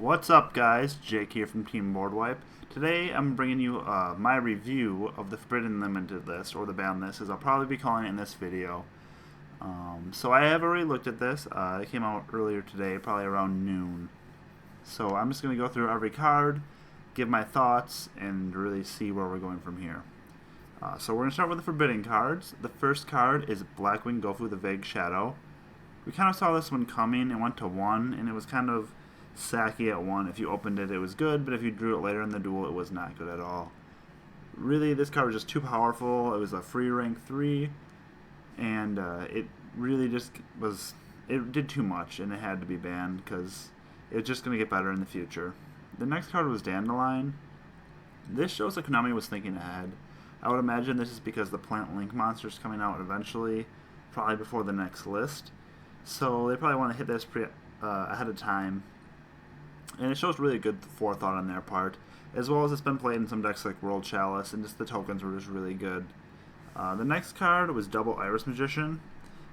What's up, guys? Jake here from Team Boardwipe. Today I'm bringing you my review of the Forbidden Limited list, or the ban list, as I'll probably be calling it in this video. So I have already looked at this. It came out earlier today, probably around noon. So I'm just going to go through every card, give my thoughts, and really see where we're going from here. So we're going to start with the Forbidden cards. The first card is Blackwing Gofu the Vague Shadow. We kind of saw this one coming. It went to 1, and it was kind of sacky at 1. If you opened it, it was good, but if you drew it later in the duel, it was not good at all. Really, this card was just too powerful. It was a free rank 3, and it really just was, it did too much, and it had to be banned, because it's just going to get better in the future. The next card was Dandelion. This shows that Konami was thinking ahead. I would imagine this is because the Plant Link monster is coming out eventually, probably before the next list. So they probably want to hit this ahead of time. And it shows really good forethought on their part, as well as it's been played in some decks like World Chalice, and just the tokens were just really good. The next card was Double Iris Magician.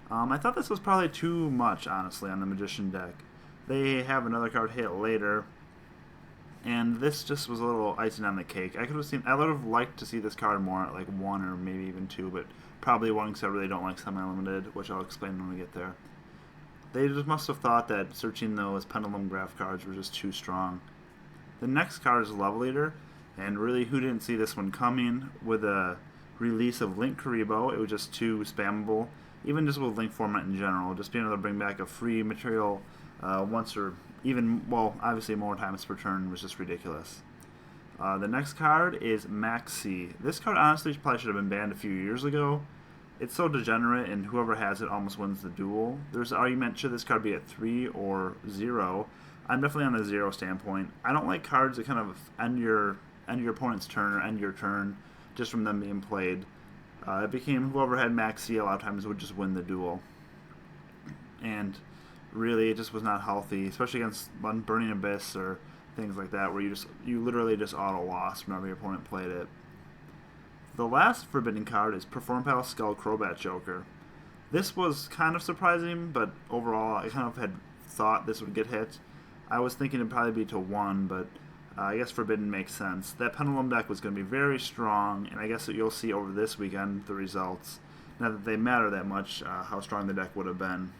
I thought this was probably too much, honestly, on the Magician deck. They have another card hit later, and this just was a little icing on the cake. I would have liked to see this card more at like 1 or maybe even 2, but probably 1 because I really don't like semi-limited, which I'll explain when we get there. They just must have thought that searching those Pendulum Graph cards were just too strong. The next card is Level Eater, and really, who didn't see this one coming? With a release of Link Karibo, it was just too spammable, even just with Link format in general. Just being able to bring back a free material once or even, well, obviously more times per turn was just ridiculous. The next card is Maxi. This card honestly probably should have been banned a few years ago. It's so degenerate, and whoever has it almost wins the duel. There's an argument, should this card be at 3 or 0? I'm definitely on the 0 standpoint. I don't like cards that kind of end your opponent's turn or end your turn just from them being played. It became whoever had Maxi a lot of times would just win the duel. And really, it just was not healthy, especially against Burning Abyss or things like that, where you literally just auto-lost whenever your opponent played it. The last Forbidden card is Performapal Skull Crobat Joker. This was kind of surprising, but overall I kind of had thought this would get hit. I was thinking it'd probably be to 1, but I guess Forbidden makes sense. That Pendulum deck was going to be very strong, and I guess that you'll see over this weekend the results. Not that they matter that much, how strong the deck would have been.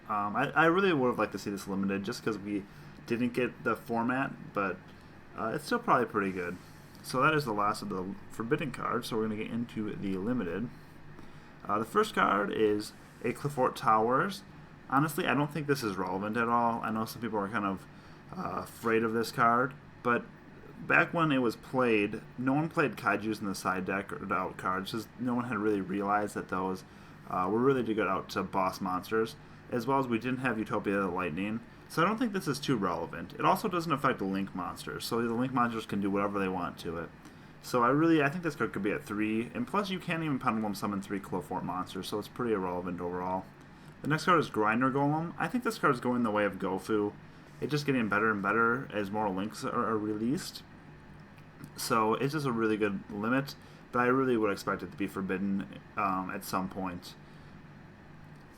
I really would have liked to see this limited, just because we didn't get the format, but it's still probably pretty good. So that is the last of the Forbidden cards, so we're going to get into the Limited. The first card is a Cliffort Towers. Honestly, I don't think this is relevant at all. I know some people are kind of afraid of this card, but back when it was played, no one played Kaijus in the side deck or out cards, because no one had really realized that those were really to go out to boss monsters, as well as we didn't have Utopia the Lightning. So I don't think this is too relevant. It also doesn't affect the Link monsters, so the Link monsters can do whatever they want to it. So I think this card could be at 3, and plus you can't even Pendulum summon 3 Clofort monsters, so it's pretty irrelevant overall. The next card is Grinder Golem. I think this card is going the way of Gofu. It's just getting better and better as more Links are released. So it's just a really good limit, but I really would expect it to be Forbidden at some point.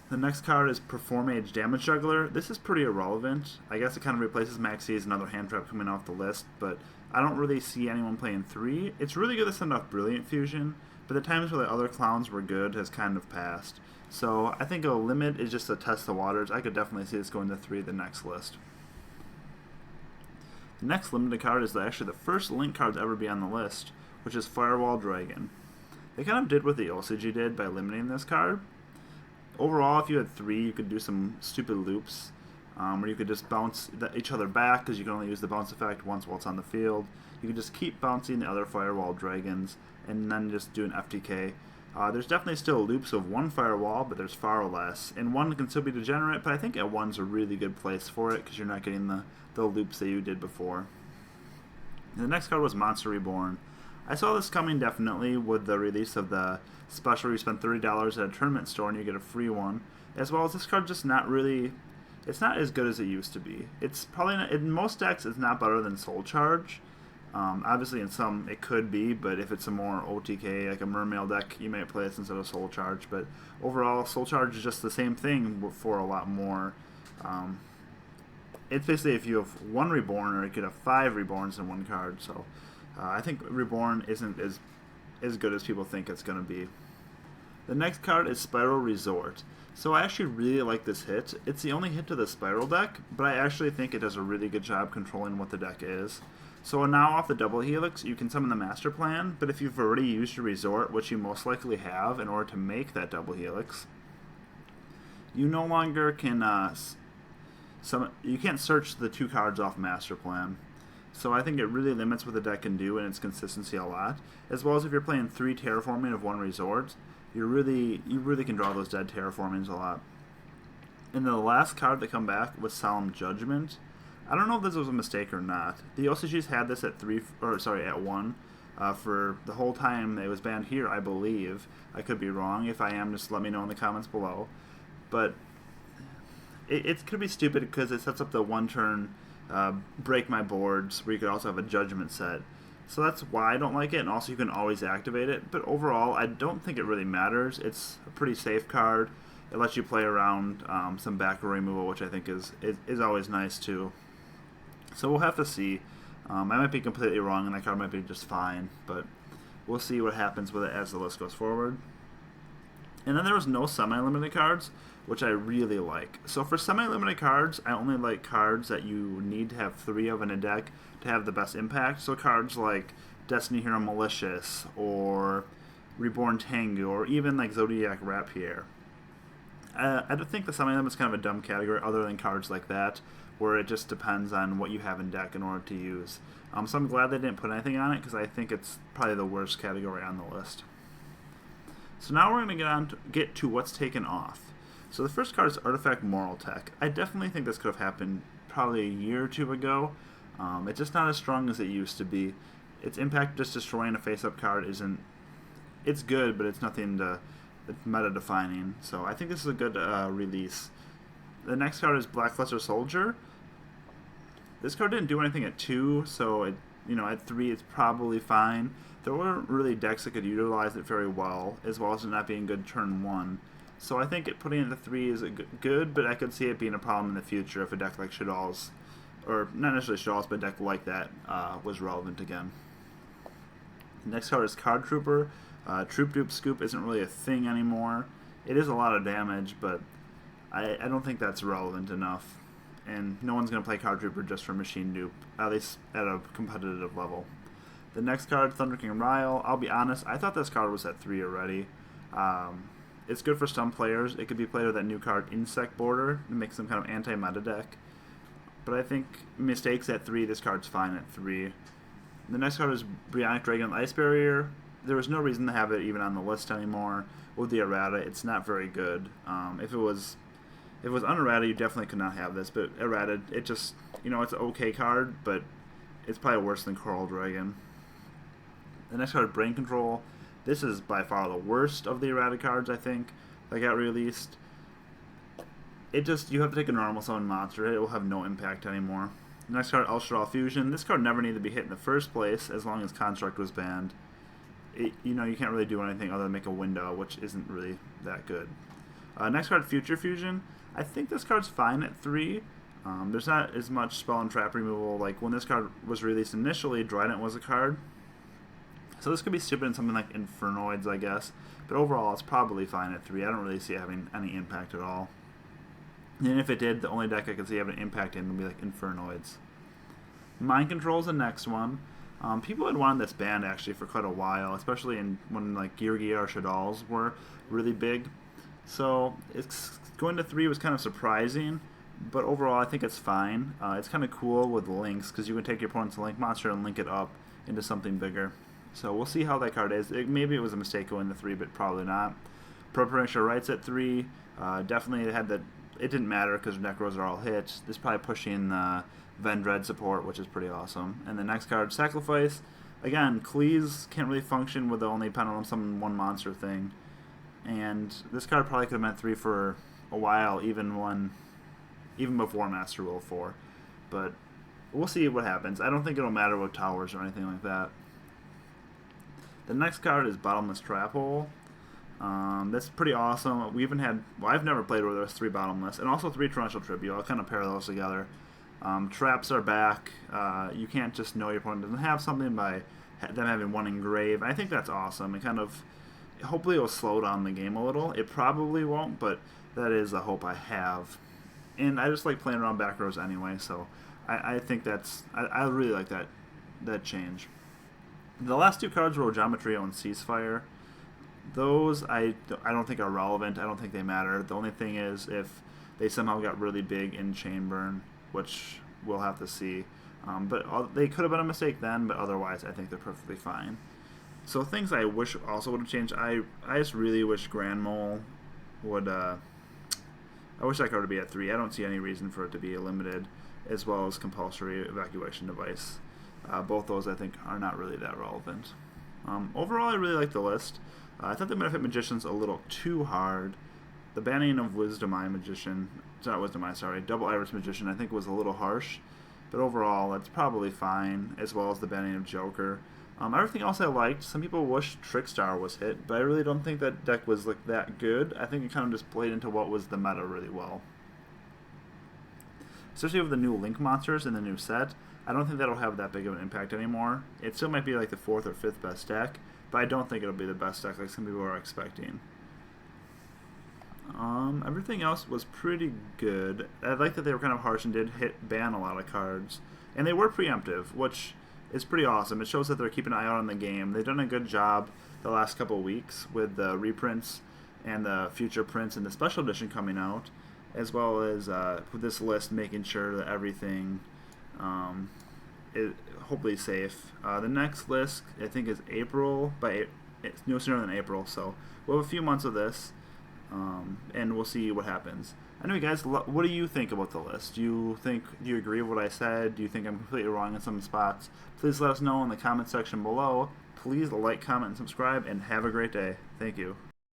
The next card is Performage Damage Juggler. This is pretty irrelevant. I guess it kind of replaces Maxi as another hand trap coming off the list, but I don't really see anyone playing 3. It's really good to send off Brilliant Fusion, but the times where the other clowns were good has kind of passed. So I think a limit is just to test the waters. I could definitely see this going to 3 the next list. The next limited card is actually the first Link card to ever be on the list, which is Firewall Dragon. They kind of did what the OCG did by limiting this card. Overall, if you had 3, you could do some stupid loops where you could just bounce each other back, because you can only use the bounce effect once while it's on the field. You could just keep bouncing the other Firewall Dragons and then just do an FTK. There's definitely still loops of 1 Firewall, but there's far less. And 1 can still be degenerate, but I think at 1's a really good place for it, because you're not getting the loops that you did before. And the next card was Monster Reborn. I saw this coming definitely with the release of the special where you spend $30 at a tournament store and you get a free one, as well as this card just not really, it's not as good as it used to be. It's probably not, in most decks it's not better than Soul Charge. Obviously in some it could be, but if it's a more OTK, like a Mermail deck, you might play this instead of Soul Charge, but overall Soul Charge is just the same thing for a lot more it's basically if you have one Reborn, or you could have 5 Reborns in one card. So I think Reborn isn't as good as people think it's going to be. The next card is Spiral Resort. So I actually really like this hit. It's the only hit to the Spiral deck, but I actually think it does a really good job controlling what the deck is. So now off the double helix, you can summon the Master Plan, but if you've already used your Resort, which you most likely have in order to make that double helix, you no longer can you can't search the 2 cards off Master Plan. So I think it really limits what the deck can do and its consistency a lot, as well as if you're playing 3 terraforming of 1 Resort, you really can draw those dead terraformings a lot. And the last card that come back was Solemn Judgment. I don't know if this was a mistake or not. The OCGs had this at at 1 for the whole time it was banned here, I believe. I could be wrong. If I am, just let me know in the comments below. But it could be stupid because it sets up the 1-turn break my boards where you could also have a judgment set. So that's why I don't like it, and also you can always activate it. But overall, I don't think it really matters. It's a pretty safe card. It lets you play around some back row removal, which I think is always nice too. So we'll have to see. I might be completely wrong, and that card might be just fine, but we'll see what happens with it as the list goes forward. And then there was no semi-limited cards, which I really like. So for semi-limited cards, I only like cards that you need to have 3 of in a deck to have the best impact. So cards like Destiny Hero Malicious, or Reborn Tengu, or even like Zodiac Rapier. I don't think the semi-limit is kind of a dumb category other than cards like that, where it just depends on what you have in deck in order to use. So I'm glad they didn't put anything on it, because I think it's probably the worst category on the list. So now we're going to get to what's taken off. So the first card is Artifact Moral Tech. I definitely think this could have happened probably a year or 2 ago. It's just not as strong as it used to be. Its impact just destroying a face-up card isn't... It's good, but it's nothing to... It's meta-defining. So I think this is a good release. The next card is Blackluster Soldier. This card didn't do anything at 2, so at 3 it's probably fine. There weren't really decks that could utilize it very well as it not being good turn 1. So I think putting it at 3 is good, but I could see it being a problem in the future if a deck like Shadal's, or not necessarily Shadal's, but a deck like that was relevant again. The next card is Card Trooper. Troop Dupe Scoop isn't really a thing anymore. It is a lot of damage, but I don't think that's relevant enough. And no one's going to play Card Trooper just for Machine Dupe, at least at a competitive level. The next card, Thunder King Ryle. I'll be honest, I thought this card was at 3 already. It's good for some players. It could be played with that new card, Insect Border, to make some kind of anti-meta deck. But I think mistakes at 3, this card's fine at 3. The next card is Bionic Dragon Ice Barrier. There was no reason to have it even on the list anymore. With the errata, it's not very good. If it was unerrata, you definitely could not have this. But errata, it just, it's an okay card, but it's probably worse than Coral Dragon. The next card, Brain Control. This is by far the worst of the errata cards, I think, that got released. You have to take a normal summon monster. It will have no impact anymore. The next card, Ultra Fusion. This card never needed to be hit in the first place as long as Construct was banned. You can't really do anything other than make a window, which isn't really that good. Next card, Future Fusion. I think this card's fine at 3. There's not as much spell and trap removal. Like when this card was released initially, Dryden was a card. So this could be stupid in something like Infernoids, I guess. But overall, it's probably fine at 3. I don't really see it having any impact at all. And if it did, the only deck I could see having an impact in would be like Infernoids. Mind Control is the next one. People had wanted this banned actually for quite a while, especially when like Gear or Shadal's were really big. So it's going to 3 was kind of surprising, but overall I think it's fine. It's kind of cool with links because you can take your opponent's link monster and link it up into something bigger. So we'll see how that card is. Maybe it was a mistake going to 3, but probably not. Preparation Rights at 3. Definitely had that. It didn't matter because Necros are all hits. This is probably pushing Vendread support, which is pretty awesome. And the next card, Sacrifice. Again, Cleese can't really function with the only pendulum summon 1 monster thing. And this card probably could have meant 3 for a while, even before Master Rule 4. But we'll see what happens. I don't think it'll matter with towers or anything like that. The next card is Bottomless Trap Hole. That's pretty awesome. I've never played where there's 3 Bottomless, and also 3 Torrential Tribute. I'll kind of pair those together. Traps are back. You can't just know your opponent doesn't have something by them having one engrave. I think that's awesome. It kind of, hopefully, it will slow down the game a little. It probably won't, but that is a hope I have. And I just like playing around back rows anyway, so I think I really like that change. The last two cards were Geometry and Ceasefire. Those I don't think are relevant. I don't think they matter. The only thing is if they somehow got really big in Chainburn, which we'll have to see. But they could have been a mistake then, but otherwise I think they're perfectly fine. So things I wish also would have changed. I just really wish Grand Mole would. I wish that card would be at 3. I don't see any reason for it to be limited, as well as Compulsory Evacuation Device. Both those I think are not really that relevant. Overall, I really like the list. I thought they might have hit Magicians a little too hard. The banning of Wisdom Eye Magician, it's not Wisdom Eye, sorry, Double Iris Magician, I think was a little harsh. But overall, that's probably fine, as well as the banning of Joker. Everything else I liked. Some people wish Trickstar was hit, but I really don't think that deck was like that good. I think it kind of just played into what was the meta really well. Especially with the new Link monsters in the new set, I don't think that'll have that big of an impact anymore. It still might be like the 4th or 5th best deck, but I don't think it'll be the best deck like some people are expecting. Everything else was pretty good. I like that they were kind of harsh and did ban a lot of cards. And they were preemptive, which is pretty awesome. It shows that they're keeping an eye out on the game. They've done a good job the last couple of weeks with the reprints and the future prints and the special edition coming out, as well as with this list making sure that everything is hopefully safe. The next list, I think, is April, but it's no sooner than April, so we'll have a few months of this. And we'll see what happens. Anyway, guys, what do you think about the list? Do you agree with what I said? Do you think I'm completely wrong in some spots? Please let us know in the comment section below. Please like, comment, and subscribe, and have a great day. Thank you.